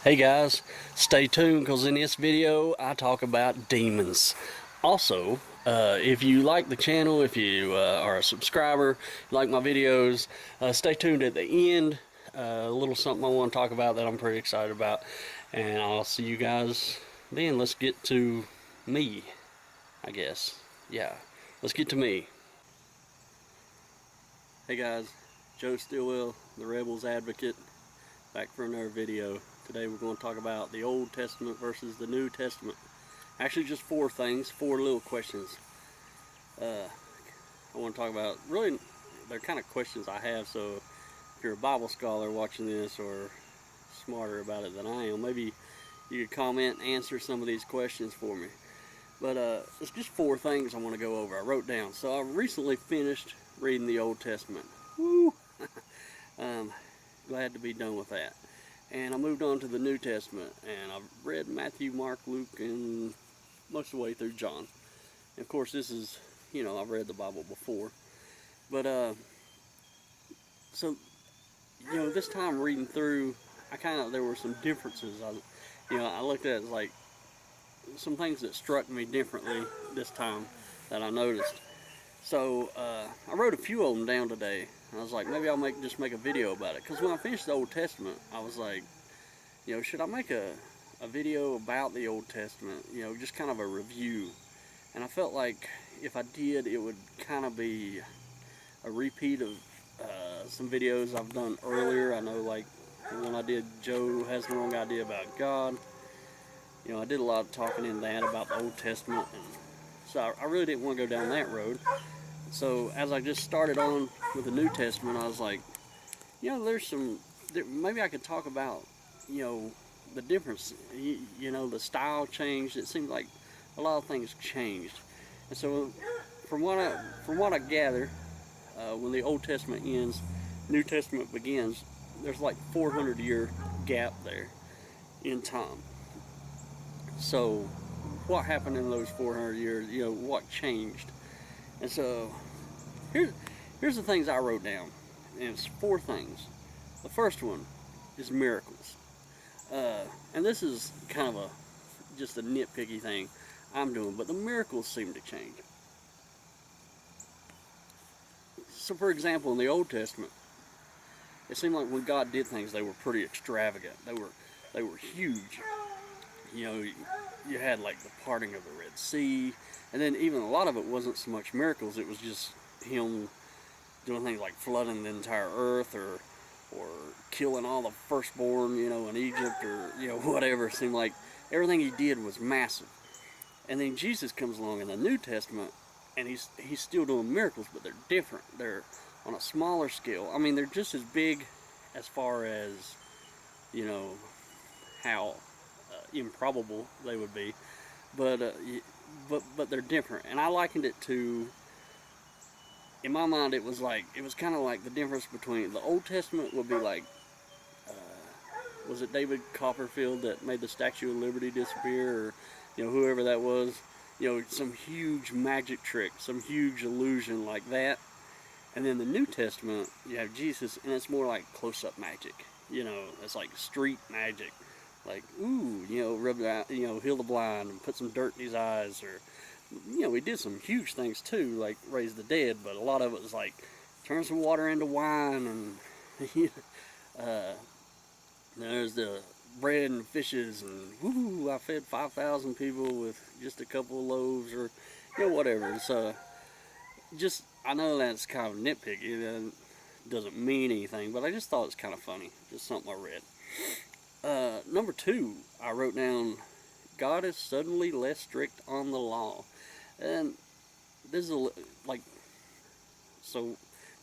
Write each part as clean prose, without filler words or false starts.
Hey guys, stay tuned because in this video I talk about demons. Also, if you like the channel, if you are a subscriber, like my videos, stay tuned at the end. A little something I want to talk about that I'm pretty excited about. And I'll see you guys then. Let's get to me, I guess. Yeah, let's get to me. Hey guys, Joe Stillwell, the Rebels Advocate, back for another video. Today we're going to talk about the Old Testament versus the New Testament. Actually just four things, four little questions. I want to talk about, really they're kind of questions I have, so if you're a Bible scholar watching this or smarter about it than I am, maybe you could comment and answer some of these questions for me. But it's just four things I want to go over. I wrote down. So I recently finished reading the Old Testament. Woo! Glad to be done with that. And I moved on to the New Testament, and I've read Matthew, Mark, Luke, and most of the way through John. And of course, this is, I've read the Bible before. But, this time reading through, there were some differences. I looked at it like some things that struck me differently this time that I noticed. So I wrote a few of them down today. I was like, maybe I'll just make a video about it. Because when I finished the Old Testament, I was like, should I make a video about the Old Testament? Just kind of a review. And I felt like if I did, it would kind of be a repeat of some videos I've done earlier. I know, like, when I did Joe Has the Wrong Idea About God. I did a lot of talking in that about the Old Testament. And so I really didn't want to go down that road. So as I just started on with the New Testament, I was like, maybe I could talk about, the difference, the style changed. It seemed like a lot of things changed. And so from what I gather, when the Old Testament ends, New Testament begins, there's like 400-year gap there in time. So what happened in those 400 years, what changed? And so here's the things I wrote down, and it's four things. The first one is miracles. And this is kind of just a nitpicky thing I'm doing, but the miracles seem to change. So for example, in the Old Testament, it seemed like when God did things, they were pretty extravagant. They were huge. You had like the parting of the Red Sea, and then even a lot of it wasn't so much miracles. It was just him doing things like flooding the entire earth, or killing all the firstborn, in Egypt, or whatever. It seemed like everything he did was massive. And then Jesus comes along in the New Testament, and he's still doing miracles, but they're different. They're on a smaller scale. I mean, they're just as big as far as how improbable they would be, but they're different. And I likened it to, in my mind, it was kind of like the difference between the Old Testament would be like, was it David Copperfield that made the Statue of Liberty disappear, or whoever that was, some huge magic trick, some huge illusion like that. And then the New Testament, you have Jesus, and it's more like close-up magic. It's like street magic. Like, ooh, rub out, heal the blind and put some dirt in his eyes. Or, he did some huge things too, like raise the dead, but a lot of it was like turn some water into wine, and there's the bread and fishes, and woo, I fed 5,000 people with just a couple of loaves, or whatever. So I know that's kind of nitpicky. It doesn't mean anything, but I just thought it's kind of funny. Just something I read. Number two, I wrote down, God is suddenly less strict on the law. And this is so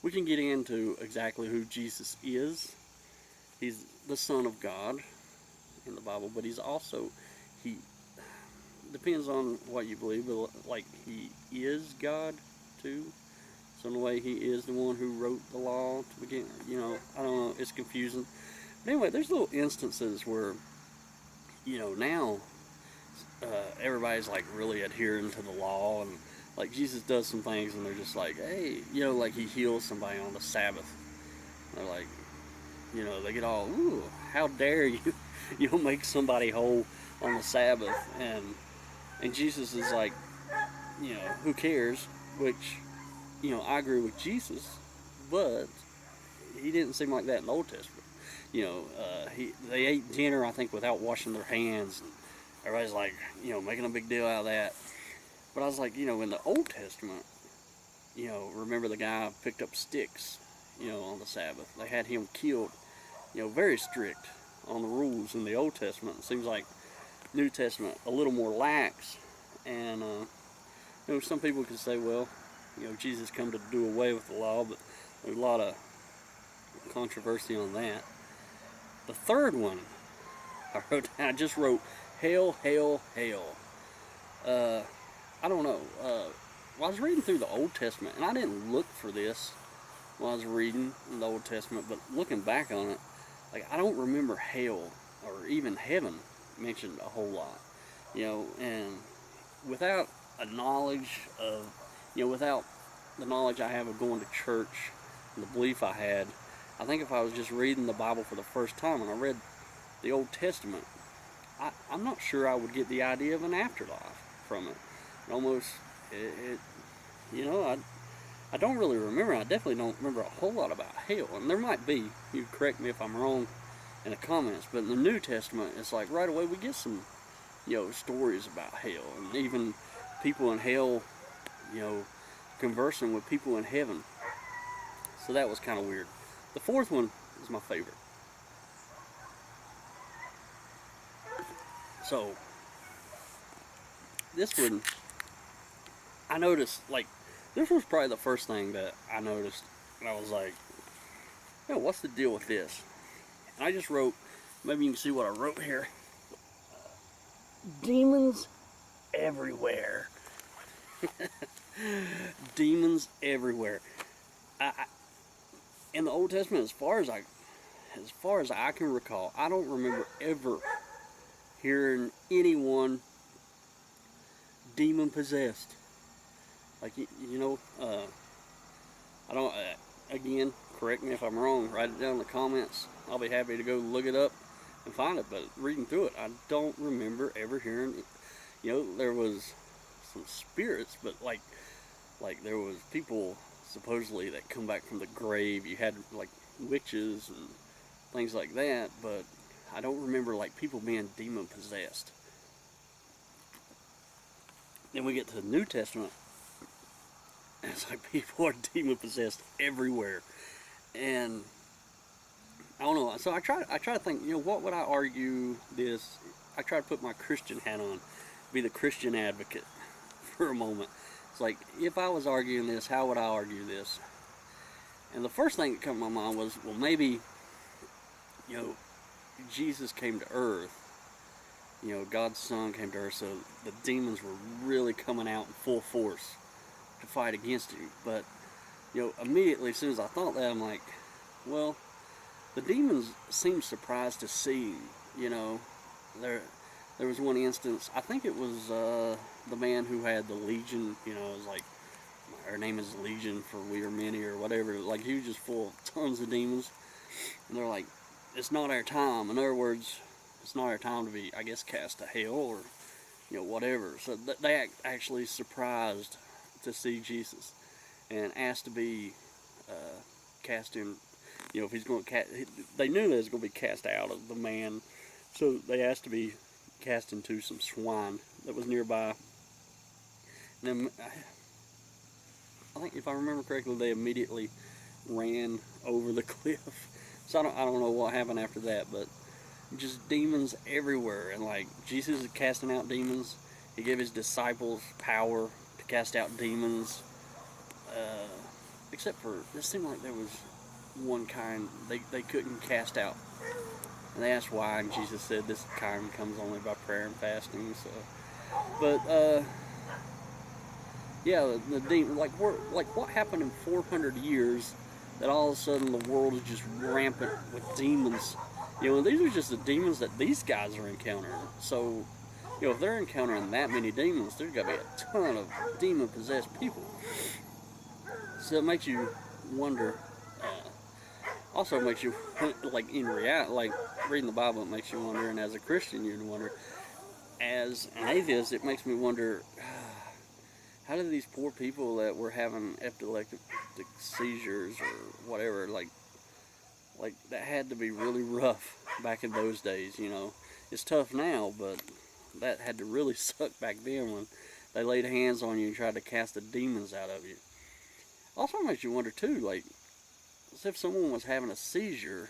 we can get into exactly who Jesus is. He's the Son of God in the Bible, but he's also, he depends on what you believe, but like he is God too. So in a way, he is the one who wrote the law to begin. I don't know, it's confusing. But anyway, there's little instances where, now everybody's like really adhering to the law, and like Jesus does some things, and they're just like, hey, like he heals somebody on the Sabbath. They're like, they get all, ooh, how dare you? make somebody whole on the Sabbath, and Jesus is like, who cares? Which, I agree with Jesus, but he didn't seem like that in the Old Testament. They ate dinner, I think, without washing their hands. And everybody's like, making a big deal out of that. But I was like, in the Old Testament, remember the guy picked up sticks, on the Sabbath. They had him killed, very strict on the rules in the Old Testament. It seems like New Testament a little more lax. And, some people could say, well, Jesus come to do away with the law, but there's a lot of controversy on that. The third one, I just wrote, hail, hail, hail. I don't know. I was reading through the Old Testament, and I didn't look for this when I was reading the Old Testament, but looking back on it, I don't remember hell or even heaven mentioned a whole lot. And without a knowledge of, without the knowledge I have of going to church and the belief I had, I think if I was just reading the Bible for the first time and I read the Old Testament, I'm not sure I would get the idea of an afterlife from it. I don't really remember. I definitely don't remember a whole lot about hell. And there might be, you correct me if I'm wrong in the comments, but in the New Testament, it's like right away we get some, stories about hell. And even people in hell, conversing with people in heaven. So that was kind of weird. The fourth one is my favorite. So, this one, I noticed, this was probably the first thing that I noticed. And I was like, what's the deal with this? And I just wrote, maybe you can see what I wrote here. Demons everywhere. Demons everywhere. In the Old Testament, as far as I can recall, I don't remember ever hearing anyone demon possessed. I don't. Again, correct me if I'm wrong. Write it down in the comments. I'll be happy to go look it up and find it. But reading through it, I don't remember ever hearing. There was some spirits, but like there was people supposedly that come back from the grave. You had witches and things like that, but I don't remember people being demon possessed. Then we get to the New Testament, and it's like people are demon possessed everywhere. And I don't know. So I try to think, what would I argue this? I try to put my Christian hat on, be the Christian advocate for a moment. It's like, if I was arguing this, how would I argue this? And the first thing that came to my mind was, well, maybe, Jesus came to earth. God's Son came to earth, so the demons were really coming out in full force to fight against him. But, immediately, as soon as I thought that, I'm like, well, the demons seemed surprised to see him. There was one instance, I think it was the man who had the legion, it was like, her name is Legion for we are many or whatever. He was just full of tons of demons. And they're like, it's not our time. In other words, it's not our time to be, I guess, cast to hell or, whatever. So they actually surprised to see Jesus and asked to be cast in, if he's going to they knew they was going to be cast out of the man. So they asked to be cast into some swine that was nearby. And then, I think if I remember correctly, they immediately ran over the cliff. So I don't know what happened after that, but just demons everywhere. And Jesus is casting out demons. He gave his disciples power to cast out demons. Except for, it seemed like there was one kind they couldn't cast out. And they asked why, and Jesus said this kind comes only by prayer and fasting. So, but yeah, the demon, what happened in 400 years that all of a sudden the world is just rampant with demons? These are just the demons that these guys are encountering. So, if they're encountering that many demons, there's got to be a ton of demon-possessed people. So it makes you wonder, also makes you, like in reality, like reading the Bible, it makes you wonder, and as a Christian, you wonder. As an atheist, it makes me wonder, how did these poor people that were having epileptic seizures or whatever, like that had to be really rough back in those days, you know. It's tough now, but that had to really suck back then when they laid hands on you and tried to cast the demons out of you. Also makes you wonder too, like, as if someone was having a seizure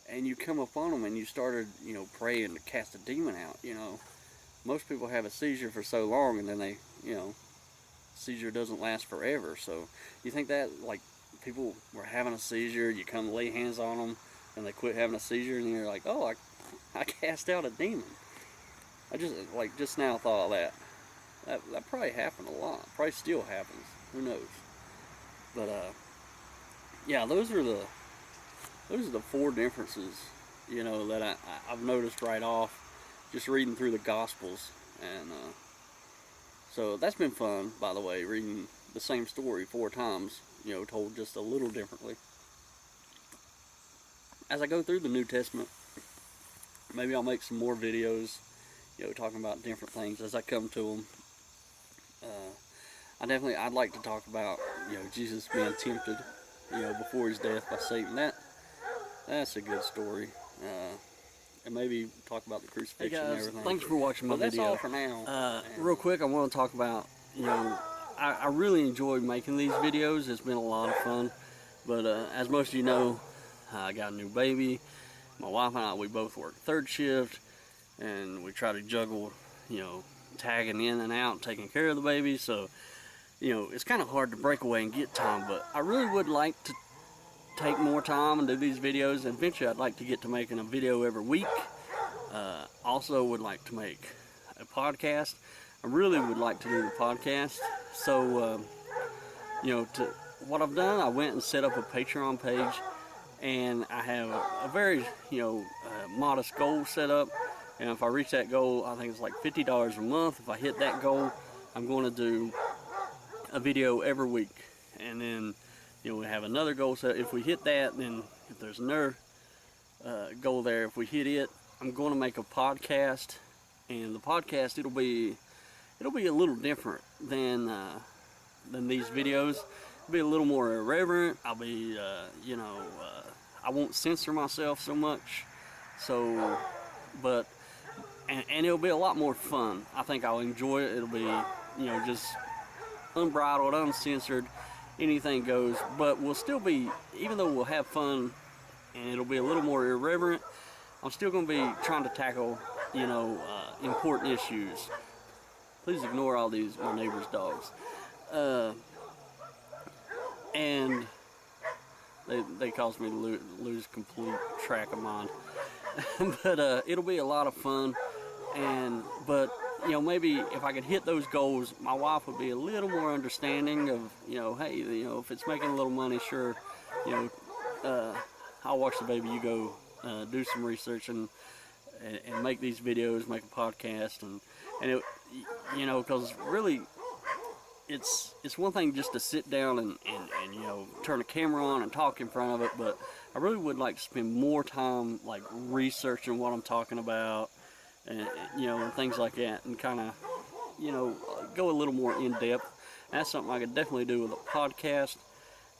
and you come upon them and you started, you know, praying to cast a demon out, you know. Most people have a seizure for so long and then they, you know, seizure doesn't last forever. So you think that, like, people were having a seizure, you come lay hands on them and they quit having a seizure and you're like, oh, I cast out a demon. I just now thought of that. That probably happened a lot. Probably still happens. Who knows? But yeah, those are the four differences, you know, that I've noticed right off just reading through the Gospels. And so that's been fun, by the way, reading the same story 4 times, you know, told just a little differently. As I go through the New Testament, maybe I'll make some more videos, you know, talking about different things as I come to them. I'd like to talk about, you know, Jesus being tempted, you know, before his death by Satan. That's a good story. And maybe talk about the crucifixion and everything. Thanks for watching my video. That's all for now. Real quick, I want to talk about, you know, I really enjoy making these videos. It's been a lot of fun. But as most of you know, I got a new baby. My wife and I, we both work 3rd shift, and we try to juggle, you know, tagging in and out, taking care of the baby. So, you know, it's kind of hard to break away and get time. But I really would like to take more time and do these videos. And eventually, I'd like to get to making a video every week. Also, would like to make a podcast. I really would like to do the podcast. So, you know, what I've done, I went and set up a Patreon page. And I have a very, you know, modest goal set up. And if I reach that goal, I think it's like $50 a month. If I hit that goal, I'm going to do a video every week. And then, you know, we have another goal set. If we hit that, then if there's another goal there, if we hit it, I'm going to make a podcast. And the podcast, it'll be a little different than these videos. It'll be a little more irreverent. I'll be, you know, I won't censor myself so much. So, but, and it'll be a lot more fun. I think I'll enjoy it. It'll be, you know, just unbridled, uncensored, anything goes. But we'll still be, even though we'll have fun and it'll be a little more irreverent, I'm still going to be trying to tackle, you know, important issues. Please ignore all these, my neighbor's dogs. And they cause me to lose complete track of mine. But it'll be a lot of fun. But you know, maybe if I could hit those goals, my wife would be a little more understanding of, you know, hey, you know, if it's making a little money, sure, you know, I'll watch the baby. You go do some research and make these videos, make a podcast, and it, you know, because really, it's one thing just to sit down and you know, turn a camera on and talk in front of it, but I really would like to spend more time like researching what I'm talking about, and you know, and things like that, and kind of, you know, go a little more in depth. That's something I could definitely do with a podcast.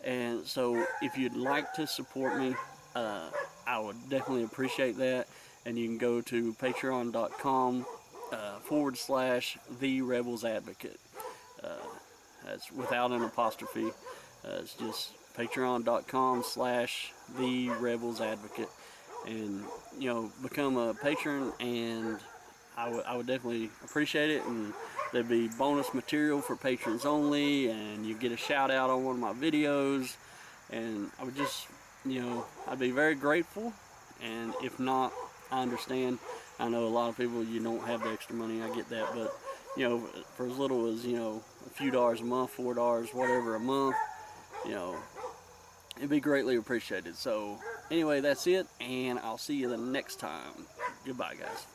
And so if you'd like to support me, I would definitely appreciate that. And you can go to patreon.com / The Rebels Advocate. That's without an apostrophe. It's just patreon.com / The Rebels Advocate. And, you know, become a patron, and I would definitely appreciate it. And there'd be bonus material for patrons only, and you get a shout out on one of my videos. And I would just, you know, I'd be very grateful. And if not, I understand. I know a lot of people, you don't have the extra money, I get that, but, you know, for as little as, you know, a few dollars a month, $4, whatever a month, you know, it'd be greatly appreciated. So, anyway, that's it, and I'll see you the next time. Goodbye, guys.